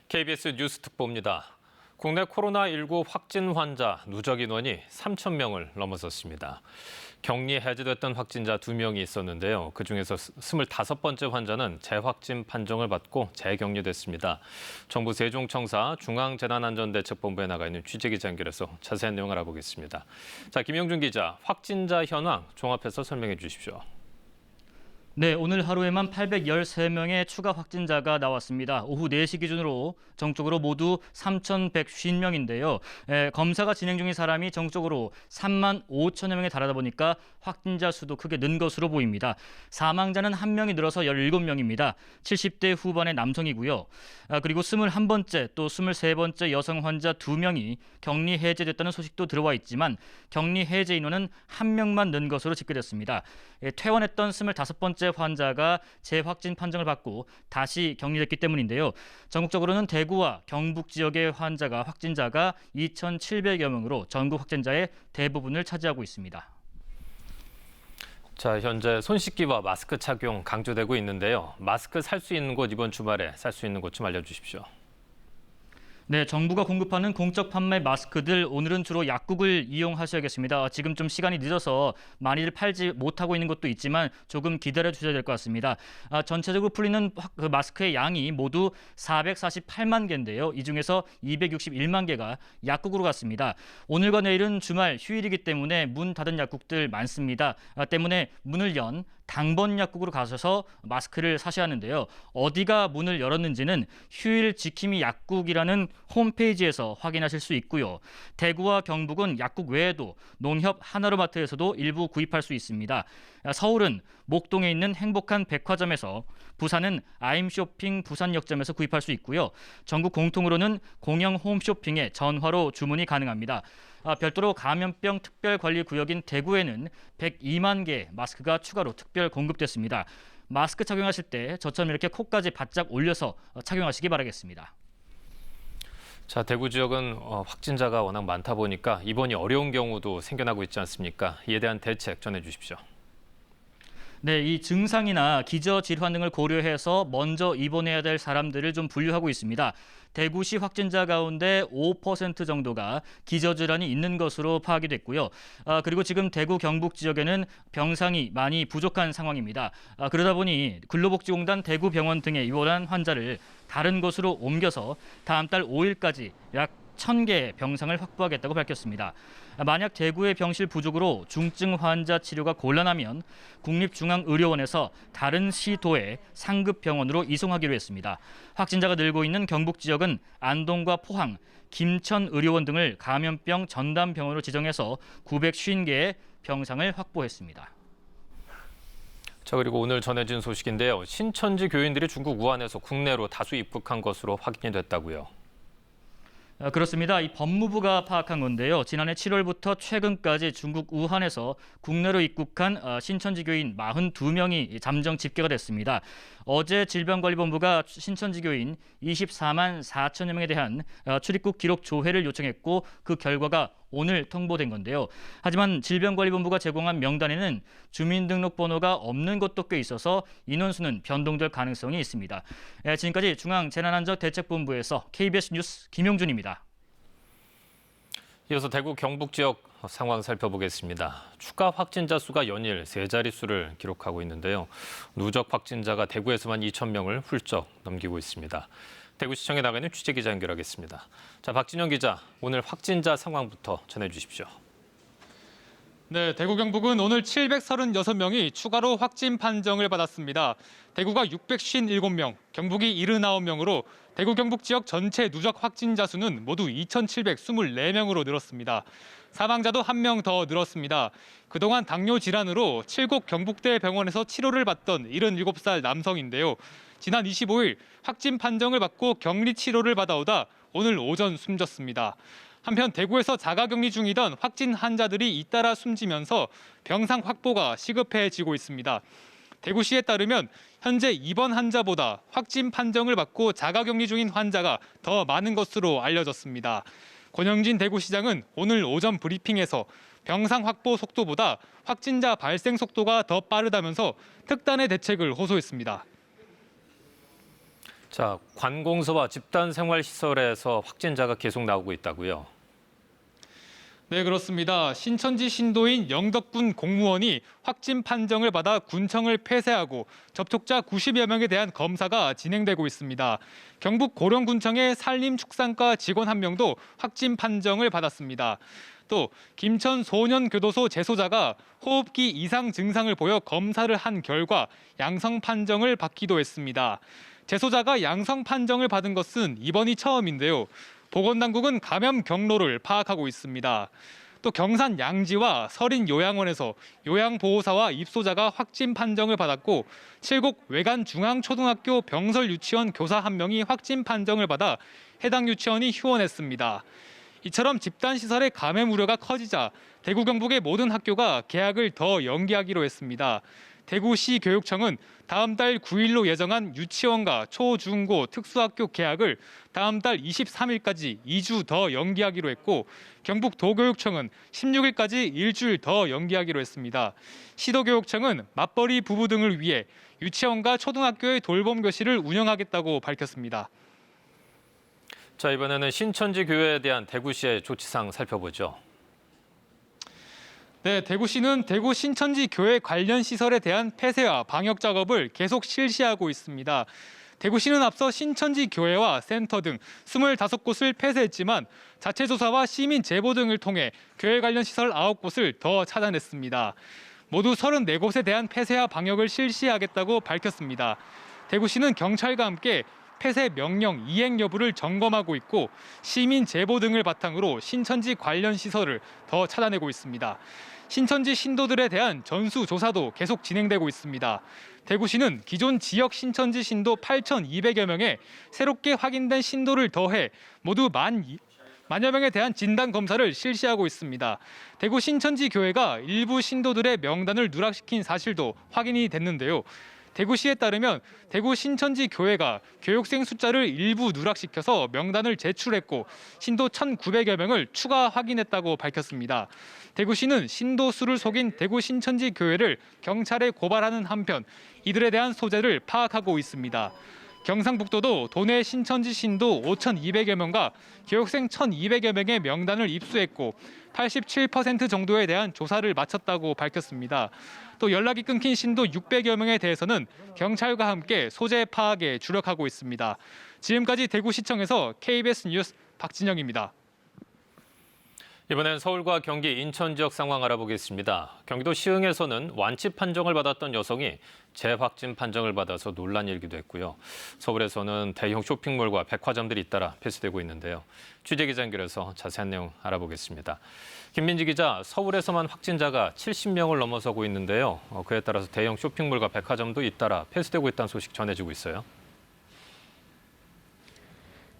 KBS 뉴스 특보입니다. 국내 코로나19 확진 환자 누적 인원이 3천 명을 넘어섰습니다. 격리 해제됐던 확진자 2명이 있었는데요. 그중에서 25번째 환자는 재확진 판정을 받고 재격리됐습니다. 정부 세종청사 중앙재난안전대책본부에 나가 있는 취재기자 연결해서 자세한 내용 알아보겠습니다. 자, 김영준 기자, 확진자 현황 종합해서 설명해 주십시오. 네, 오늘 하루에만 813명의 추가 확진자가 나왔습니다. 오후 4시 기준으로 전국적으로 모두 3,150명인데요. 검사가 진행 중인 사람이 전국적으로 3만 5천여 명에 달하다 보니까 확진자 수도 크게 는 것으로 보입니다. 사망자는 1명이 늘어서 17명입니다. 70대 후반의 남성이고요. 그리고 21번째 또 23번째 여성 환자 2명이 격리 해제됐다는 소식도 들어와 있지만 격리 해제 인원은 1명만 는 것으로 집계됐습니다. 퇴원했던 25번째 환자가 재확진 판정을 받고 다시 격리됐기 때문인데요. 전국적으로는 대구와 경북 지역의 확진자가 2,700여 명으로 전국 확진자의 대부분을 차지하고 있습니다. 자, 현재 손 씻기와 마스크 착용 강조되고 있는데요. 마스크 살 수 있는 곳 이번 주말에 살 수 있는 곳 좀 알려주십시오. 네, 정부가 공급하는 공적 판매 마스크들 오늘은 주로 약국을 이용하셔야겠습니다. 지금 좀 시간이 늦어서 많이들 팔지 못하고 있는 것도 있지만 조금 기다려 주셔야 될 것 같습니다. 전체적으로 풀리는 그 마스크의 양이 모두 448만 개인데요. 이 중에서 261만 개가 약국으로 갔습니다. 오늘과 내일은 주말 휴일이기 때문에 문 닫은 약국들 많습니다. 때문에 문을 연 당번 약국으로 가셔서 마스크를 사셔야 하는데요. 어디가 문을 열었는지는 휴일 지킴이 약국이라는 홈페이지에서 확인하실 수 있고요. 대구와 경북은 약국 외에도 농협 하나로마트에서도 일부 구입할 수 있습니다. 서울은 목동에 있는 행복한 백화점에서, 부산은 아임쇼핑 부산역점에서 구입할 수 있고요. 전국 공통으로는 공영 홈쇼핑에 전화로 주문이 가능합니다. 별도로 감염병 특별관리구역인 대구에는 102만 개 마스크가 추가로 특별 공급됐습니다. 마스크 착용하실 때 저처럼 이렇게 코까지 바짝 올려서 착용하시기 바라겠습니다. 자, 대구 지역은 확진자가 워낙 많다 보니까 입원이 어려운 경우도 생겨나고 있지 않습니까? 이에 대한 대책 전해 주십시오. 네, 이 증상이나 기저질환 등을 고려해서 먼저 입원해야 될 사람들을 좀 분류하고 있습니다. 대구시 확진자 가운데 5% 정도가 기저질환이 있는 것으로 파악이 됐고요. 그리고 지금 대구 경북 지역에는 병상이 많이 부족한 상황입니다. 그러다 보니 근로복지공단 대구병원 등에 입원한 환자를 다른 곳으로 옮겨서 다음 달 5일까지 약 1,000개의 병상을 확보하겠다고 밝혔습니다. 만약 대구의 병실 부족으로 중증 환자 치료가 곤란하면 국립중앙의료원에서 다른 시도의 상급 병원으로 이송하기로 했습니다. 확진자가 늘고 있는 경북 지역은 안동과 포항, 김천의료원 등을 감염병 전담병원으로 지정해서 950개의 병상을 확보했습니다. 자, 그리고 오늘 전해진 소식인데요. 신천지 교인들이 중국 우한에서 국내로 다수 입국한 것으로 확인이 됐다고요. 그렇습니다. 이 법무부가 파악한 건데요. 지난해 7월부터 최근까지 중국 우한에서 국내로 입국한 신천지 교인 42명이 잠정 집계가 됐습니다. 어제 질병관리본부가 신천지 교인 24만 4천여 명에 대한 출입국 기록 조회를 요청했고 그 결과가 오늘 통보된 건데요. 하지만 질병관리본부가 제공한 명단에는 주민등록번호가 없는 것도 꽤 있어서 인원수는 변동될 가능성이 있습니다. 지금까지 중앙재난안전대책본부에서 KBS 뉴스 김용준입니다. 이어서 대구 경북 지역 상황 살펴보겠습니다. 추가 확진자 수가 연일 3자릿수를 기록하고 있는데요. 누적 확진자가 대구에서만 2,000명을 훌쩍 넘기고 있습니다. 대구시청에 나가 있는 취재기자 연결하겠습니다. 자, 박진영 기자, 오늘 확진자 상황부터 전해주십시오. 네, 대구 경북은 오늘 736명이 추가로 확진 판정을 받았습니다. 대구가 657명, 경북이 79명으로 대구 경북 지역 전체 누적 확진자 수는 모두 2,724명으로 늘었습니다. 사망자도 1명 더 늘었습니다. 그동안 당뇨 질환으로 칠곡 경북대 병원에서 치료를 받던 77살 남성인데요. 지난 25일 확진 판정을 받고 격리 치료를 받아오다 오늘 오전 숨졌습니다. 한편 대구에서 자가격리 중이던 확진 환자들이 잇따라 숨지면서 병상 확보가 시급해지고 있습니다. 대구시에 따르면 현재 입원 환자보다 확진 판정을 받고 자가격리 중인 환자가 더 많은 것으로 알려졌습니다. 권영진 대구시장은 오늘 오전 브리핑에서 병상 확보 속도보다 확진자 발생 속도가 더 빠르다면서 특단의 대책을 호소했습니다. 자, 관공서와 집단생활시설에서 확진자가 계속 나오고 있다고요? 네, 그렇습니다. 신천지 신도인 영덕군 공무원이 확진 판정을 받아 군청을 폐쇄하고 접촉자 90여 명에 대한 검사가 진행되고 있습니다. 경북 고령군청의 산림축산과 직원 한 명도 확진 판정을 받았습니다. 또 김천 소년교도소 재소자가 호흡기 이상 증상을 보여 검사를 한 결과 양성 판정을 받기도 했습니다. 재소자가 양성 판정을 받은 것은 이번이 처음인데요. 보건당국은 감염 경로를 파악하고 있습니다. 또 경산 양지와 서린 요양원에서 요양보호사와 입소자가 확진 판정을 받았고 칠곡 외관중앙초등학교 병설 유치원 교사 한 명이 확진 판정을 받아 해당 유치원이 휴원했습니다. 이처럼 집단시설의 감염 우려가 커지자 대구 경북의 모든 학교가 개학을 더 연기하기로 했습니다. 대구시 교육청은 다음 달 9일로 예정한 유치원과 초, 중, 고 특수학교 개학을 다음 달 23일까지 2주 더 연기하기로 했고 경북도교육청은 16일까지 일주일 더 연기하기로 했습니다. 시도교육청은 맞벌이 부부 등을 위해 유치원과 초등학교의 돌봄 교실을 운영하겠다고 밝혔습니다. 자, 이번에는 신천지 교회에 대한 대구시의 조치상 살펴보죠. 네, 대구시는 대구 신천지 교회 관련 시설에 대한 폐쇄와 방역 작업을 계속 실시하고 있습니다. 대구시는 앞서 신천지 교회와 센터 등 25곳을 폐쇄했지만 자체 조사와 시민 제보 등을 통해 교회 관련 시설 9곳을 더 찾아냈습니다. 모두 34곳에 대한 폐쇄와 방역을 실시하겠다고 밝혔습니다. 대구시는 경찰과 함께 폐쇄 명령 이행 여부를 점검하고 있고 시민 제보 등을 바탕으로 신천지 관련 시설을 더 찾아내고 있습니다. 신천지 신도들에 대한 전수 조사도 계속 진행되고 있습니다. 대구시는 기존 지역 신천지 신도 8,200여 명에 새롭게 확인된 신도를 더해 모두 만여 명에 대한 진단 검사를 실시하고 있습니다. 대구 신천지 교회가 일부 신도들의 명단을 누락시킨 사실도 확인이 됐는데요. 대구시에 따르면 대구 신천지 교회가 교육생 숫자를 일부 누락시켜서 명단을 제출했고 신도 1,900여 명을 추가 확인했다고 밝혔습니다. 대구시는 신도 수를 속인 대구 신천지 교회를 경찰에 고발하는 한편 이들에 대한 소재를 파악하고 있습니다. 경상북도도 도내 신천지 신도 5,200여 명과 교육생 1,200여 명의 명단을 입수했고 87% 정도에 대한 조사를 마쳤다고 밝혔습니다. 또 연락이 끊긴 신도 600여 명에 대해서는 경찰과 함께 소재 파악에 주력하고 있습니다. 지금까지 대구시청에서 KBS 뉴스 박진영입니다. 이번엔 서울과 경기, 인천 지역 상황 알아보겠습니다. 경기도 시흥에서는 완치 판정을 받았던 여성이 재확진 판정을 받아서 논란이 일기도 했고요. 서울에서는 대형 쇼핑몰과 백화점들이 잇따라 폐쇄되고 있는데요. 취재기자 연결해서 자세한 내용 알아보겠습니다. 김민지 기자, 서울에서만 확진자가 70명을 넘어서고 있는데요. 그에 따라서 대형 쇼핑몰과 백화점도 잇따라 폐쇄되고 있다는 소식 전해지고 있어요.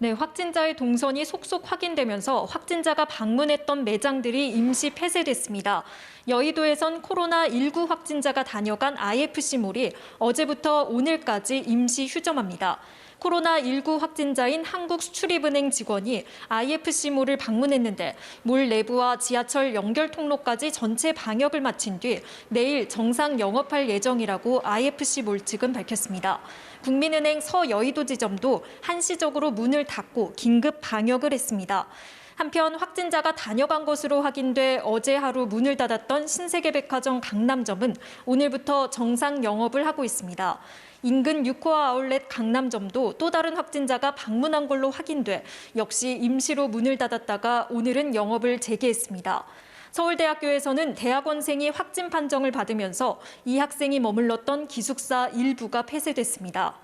네, 확진자의 동선이 속속 확인되면서 확진자가 방문했던 매장들이 임시 폐쇄됐습니다. 여의도에선 코로나19 확진자가 다녀간 IFC몰이 어제부터 오늘까지 임시 휴점합니다. 코로나19 확진자인 한국수출입은행 직원이 IFC몰을 방문했는데 몰 내부와 지하철 연결 통로까지 전체 방역을 마친 뒤 내일 정상 영업할 예정이라고 IFC몰 측은 밝혔습니다. 국민은행 서여의도 지점도 한시적으로 문을 닫고 긴급 방역을 했습니다. 한편 확진자가 다녀간 것으로 확인돼 어제 하루 문을 닫았던 신세계백화점 강남점은 오늘부터 정상 영업을 하고 있습니다. 인근 유코아 아울렛 강남점도 또 다른 확진자가 방문한 걸로 확인돼 역시 임시로 문을 닫았다가 오늘은 영업을 재개했습니다. 서울대학교에서는 대학원생이 확진 판정을 받으면서 이 학생이 머물렀던 기숙사 일부가 폐쇄됐습니다.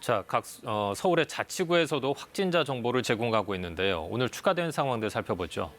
자, 서울의 자치구에서도 확진자 정보를 제공하고 있는데요. 오늘 추가된 상황들 살펴보죠.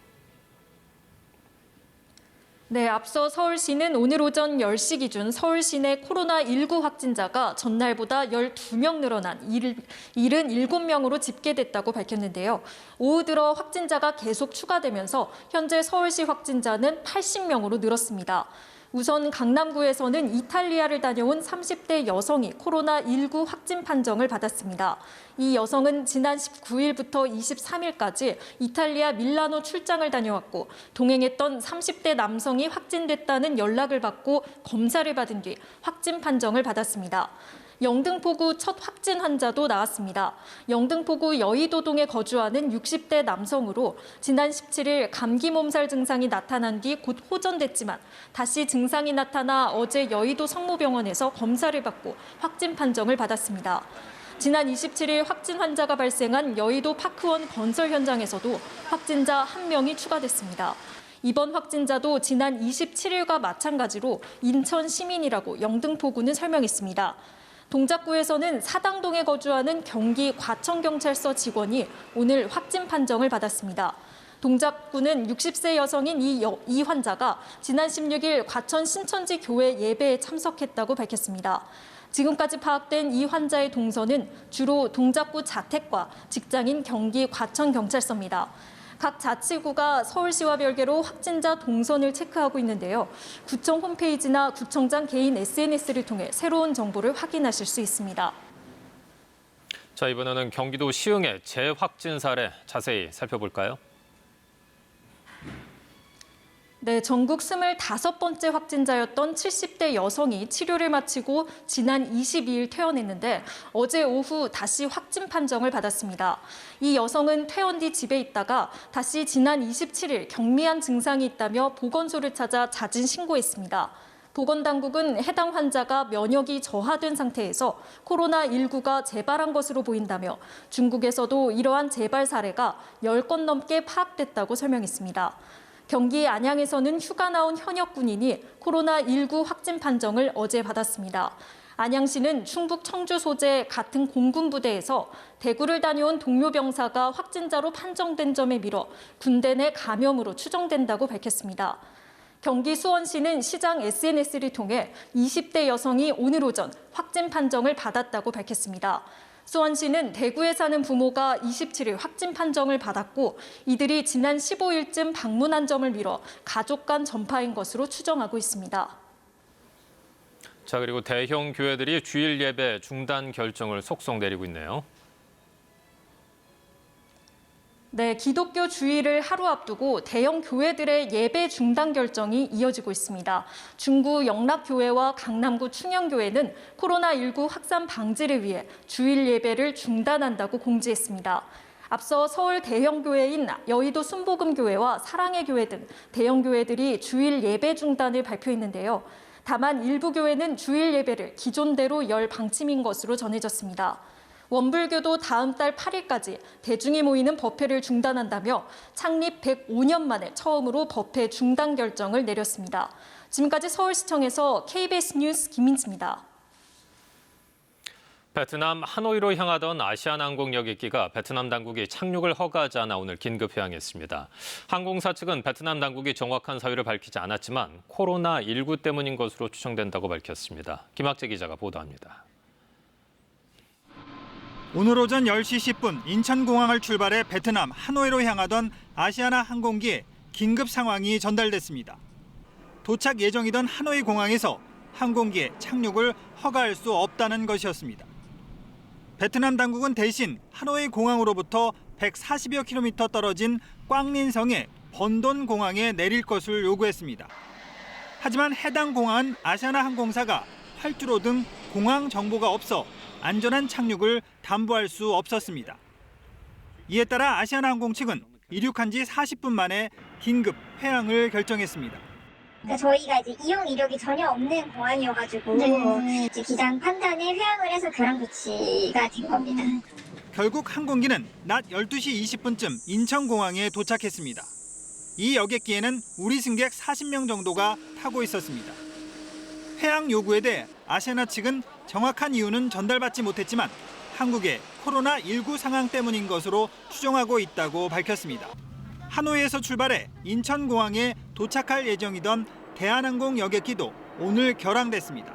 네, 앞서 서울시는 오늘 오전 10시 기준 서울 시내 코로나19 확진자가 전날보다 12명 늘어난 77명으로 집계됐다고 밝혔는데요. 오후 들어 확진자가 계속 추가되면서 현재 서울시 확진자는 80명으로 늘었습니다. 우선 강남구에서는 이탈리아를 다녀온 30대 여성이 코로나19 확진 판정을 받았습니다. 이 여성은 지난 19일부터 23일까지 이탈리아 밀라노 출장을 다녀왔고 동행했던 30대 남성이 확진됐다는 연락을 받고 검사를 받은 뒤 확진 판정을 받았습니다. 영등포구 첫 확진 환자도 나왔습니다. 영등포구 여의도동에 거주하는 60대 남성으로 지난 17일 감기 몸살 증상이 나타난 뒤 곧 호전됐지만 다시 증상이 나타나 어제 여의도 성모병원에서 검사를 받고 확진 판정을 받았습니다. 지난 27일 확진 환자가 발생한 여의도 파크원 건설 현장에서도 확진자 1명이 추가됐습니다. 이번 확진자도 지난 27일과 마찬가지로 인천 시민이라고 영등포구는 설명했습니다. 동작구에서는 사당동에 거주하는 경기 과천경찰서 직원이 오늘 확진 판정을 받았습니다. 동작구는 60세 여성인 이 환자가 지난 16일 과천 신천지 교회 예배에 참석했다고 밝혔습니다. 지금까지 파악된 이 환자의 동선은 주로 동작구 자택과 직장인 경기 과천경찰서입니다. 각 자치구가 서울시와 별개로 확진자 동선을 체크하고 있는데요. 구청 홈페이지나 구청장 개인 SNS를 통해 새로운 정보를 확인하실 수 있습니다. 자, 이번에는 경기도 시흥의 재확진 사례 자세히 살펴볼까요? 네, 전국 25번째 확진자였던 70대 여성이 치료를 마치고 지난 22일 퇴원했는데 어제 오후 다시 확진 판정을 받았습니다. 이 여성은 퇴원 뒤 집에 있다가 다시 지난 27일 경미한 증상이 있다며 보건소를 찾아 자진 신고했습니다. 보건당국은 해당 환자가 면역이 저하된 상태에서 코로나19가 재발한 것으로 보인다며 중국에서도 이러한 재발 사례가 10건 넘게 파악됐다고 설명했습니다. 경기 안양에서는 휴가 나온 현역 군인이 코로나19 확진 판정을 어제 받았습니다. 안양시는 충북 청주 소재 같은 공군부대에서 대구를 다녀온 동료 병사가 확진자로 판정된 점에 밀어 군대 내 감염으로 추정된다고 밝혔습니다. 경기 수원시는 시장 SNS를 통해 20대 여성이 오늘 오전 확진 판정을 받았다고 밝혔습니다. 수원시는 대구에 사는 부모가 27일 확진 판정을 받았고 이들이 지난 15일쯤 방문한 점을 미뤄 가족 간 전파인 것으로 추정하고 있습니다. 자, 그리고 대형 교회들이 주일 예배 중단 결정을 속속 내리고 있네요. 네, 기독교 주일을 하루 앞두고 대형 교회들의 예배 중단 결정이 이어지고 있습니다. 중구 영락교회와 강남구 충영교회는 코로나19 확산 방지를 위해 주일 예배를 중단한다고 공지했습니다. 앞서 서울 대형 교회인 여의도 순복음교회와 사랑의 교회 등 대형 교회들이 주일 예배 중단을 발표했는데요. 다만 일부 교회는 주일 예배를 기존대로 열 방침인 것으로 전해졌습니다. 원불교도 다음 달 8일까지 대중이 모이는 법회를 중단한다며 창립 105년 만에 처음으로 법회 중단 결정을 내렸습니다. 지금까지 서울시청에서 KBS 뉴스 김민지입니다. 베트남 하노이로 향하던 아시아나항공 여객기가 베트남 당국이 착륙을 허가하지 않아 오늘 긴급 해항했습니다. 항공사 측은 베트남 당국이 정확한 사유를 밝히지 않았지만 코로나19 때문인 것으로 추정된다고 밝혔습니다. 김학재 기자가 보도합니다. 오늘 오전 10시 10분 인천공항을 출발해 베트남 하노이로 향하던 아시아나 항공기에 긴급 상황이 전달됐습니다. 도착 예정이던 하노이 공항에서 항공기의 착륙을 허가할 수 없다는 것이었습니다. 베트남 당국은 대신 하노이 공항으로부터 140여 킬로미터 떨어진 꽝린성의 번돈 공항에 내릴 것을 요구했습니다. 하지만 해당 공항은 아시아나 항공사가 활주로 등 공항 정보가 없어 안전한 착륙을 담보할 수 없었습니다. 이에 따라 아시아나항공 측은 이륙한 지 40분 만에 긴급 회항을 결정했습니다. 그러니까 저희가 이제 이용 이력이 전혀 없는 공항이어가지고 이제 기장 판단에 회항을 해서 교량 조치가 된 겁니다. 결국 항공기는 낮 12시 20분쯤 인천공항에 도착했습니다. 이 여객기에는 우리 승객 40명 정도가 타고 있었습니다. 회항 요구에 대해 아시아나 측은 정확한 이유는 전달받지 못했지만 한국의 코로나19 상황 때문인 것으로 추정하고 있다고 밝혔습니다. 하노이에서 출발해 인천공항에 도착할 예정이던 대한항공 여객기도 오늘 결항됐습니다.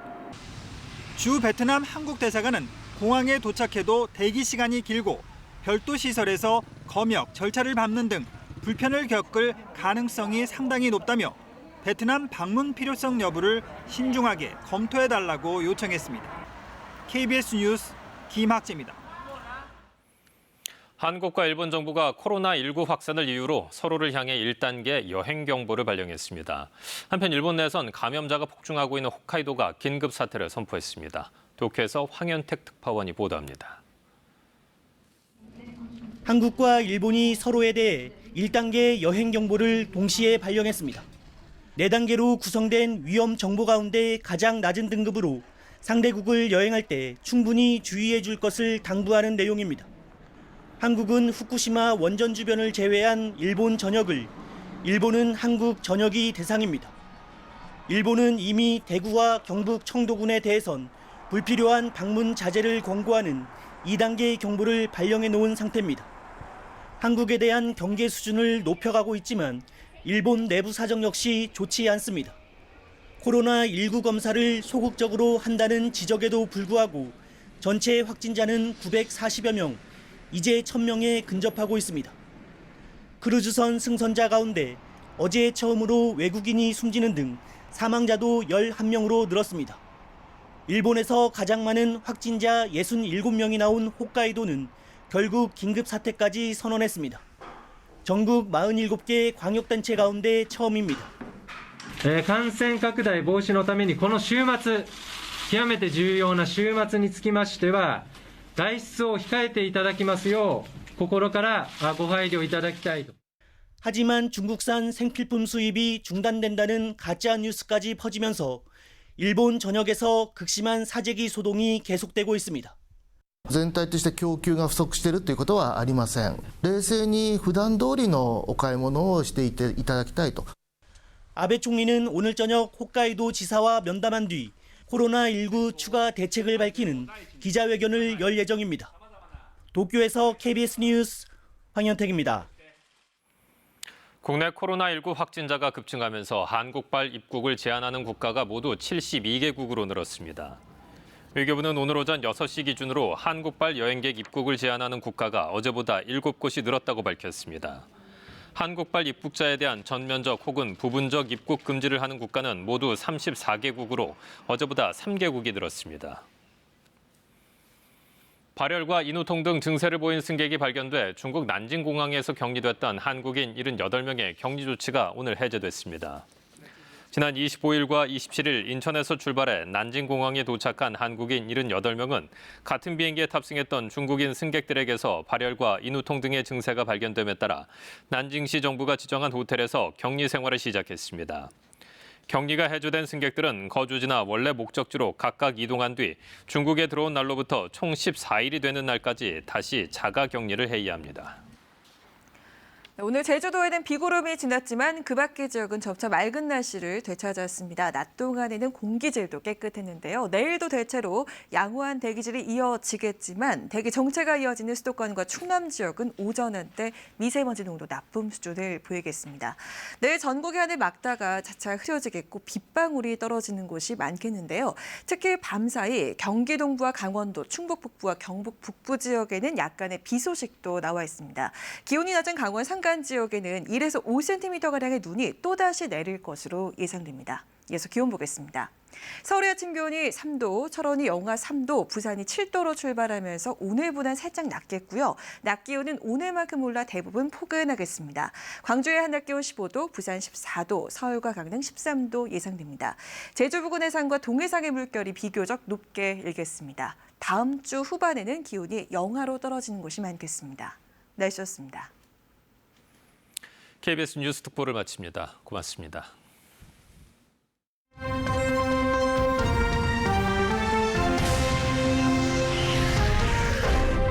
주 베트남 한국 대사관은 공항에 도착해도 대기 시간이 길고 별도 시설에서 검역, 절차를 밟는 등 불편을 겪을 가능성이 상당히 높다며 베트남 방문 필요성 여부를 신중하게 검토해달라고 요청했습니다. KBS 뉴스 김학재입니다. 한국과 일본 정부가 코로나19 확산을 이유로 서로를 향해 1단계 여행 경보를 발령했습니다. 한편 일본 내에선 감염자가 폭증하고 있는 홋카이도가 긴급 사태를 선포했습니다. 도쿄에서 황현택 특파원이 보도합니다. 한국과 일본이 서로에 대해 1단계 여행 경보를 동시에 발령했습니다. 4단계로 구성된 위험 정보 가운데 가장 낮은 등급으로 상대국을 여행할 때 충분히 주의해 줄 것을 당부하는 내용입니다. 한국은 후쿠시마 원전 주변을 제외한 일본 전역을, 일본은 한국 전역이 대상입니다. 일본은 이미 대구와 경북 청도군에 대해선 불필요한 방문 자제를 권고하는 2단계 경보를 발령해 놓은 상태입니다. 한국에 대한 경계 수준을 높여가고 있지만 일본 내부 사정 역시 좋지 않습니다. 코로나19 검사를 소극적으로 한다는 지적에도 불구하고 전체 확진자는 940여 명, 이제 1000명에 근접하고 있습니다. 크루즈선 승선자 가운데 어제 처음으로 외국인이 숨지는 등 사망자도 11명으로 늘었습니다. 일본에서 가장 많은 확진자 67명이 나온 홋카이도는 결국 긴급 사태까지 선언했습니다. 전국 47개 광역단체 가운데 처음입니다. 感染拡大防止のためにこの週末、極めて重要な週末につきましては、外出を控えていただきますよう心からご配慮いただきたいと。 하지만 중국산 생필품 수입이 중단된다는 가짜 뉴스까지 퍼지면서 일본 전역에서 극심한 사재기 소동이 계속되고 있습니다. 全体として供給が不足しているということはありません。冷静に普段通りのお買い物をしていただきたいと。 아베 총리는 오늘 저녁 홋카이도 지사와 면담한 뒤 코로나19 추가 대책을 밝히는 기자회견을 열 예정입니다. 도쿄에서 KBS 뉴스 황현택입니다. 국내 코로나19 확진자가 급증하면서 한국발 입국을 제한하는 국가가 모두 72개국으로 늘었습니다. 외교부는 오늘 오전 6시 기준으로 한국발 여행객 입국을 제한하는 국가가 어제보다 7곳이 늘었다고 밝혔습니다. 한국발 입국자에 대한 전면적 혹은 부분적 입국 금지를 하는 국가는 모두 34개국으로 어제보다 3개국이 늘었습니다. 발열과 인후통 등 증세를 보인 승객이 발견돼 중국 난징공항에서 격리됐던 한국인 78명의 격리 조치가 오늘 해제됐습니다. 지난 25일과 27일 인천에서 출발해 난징공항에 도착한 한국인 78명은 같은 비행기에 탑승했던 중국인 승객들에게서 발열과 인후통 등의 증세가 발견됨에 따라 난징시 정부가 지정한 호텔에서 격리 생활을 시작했습니다. 격리가 해제된 승객들은 거주지나 원래 목적지로 각각 이동한 뒤 중국에 들어온 날로부터 총 14일이 되는 날까지 다시 자가 격리를 해야 합니다. 오늘 제주도에는 비구름이 지났지만 그 밖의 지역은 점차 맑은 날씨를 되찾았습니다. 낮 동안에는 공기질도 깨끗했는데요. 내일도 대체로 양호한 대기질이 이어지겠지만 대기 정체가 이어지는 수도권과 충남 지역은 오전 한때 미세먼지 농도 나쁨 수준을 보이겠습니다. 내일 전국의 하늘 막다가 차차 흐려지겠고 빗방울이 떨어지는 곳이 많겠는데요. 특히 밤사이 경기 동부와 강원도, 충북 북부와 경북 북부 지역에는 약간의 비 소식도 나와 있습니다. 기온이 낮은 강원 산간 지역에는 1에서 5cm가량의 눈이 또다시 내릴 것으로 예상됩니다. 이어서 기온 보겠습니다. 서울의 아침 기온이 3도, 철원이 영하 3도, 부산이 7도로 출발하면서 오늘보단 살짝 낮겠고요. 낮 기온은 오늘만큼 올라 대부분 포근하겠습니다. 광주의 한낮 기온 15도, 부산 14도, 서울과 강릉 13도 예상됩니다. 제주 부근 해상과 동해상의 물결이 비교적 높게 일겠습니다. 다음 주 후반에는 기온이 영하로 떨어지는 곳이 많겠습니다. 날씨였습니다. KBS 뉴스 특보를 마칩니다. 고맙습니다.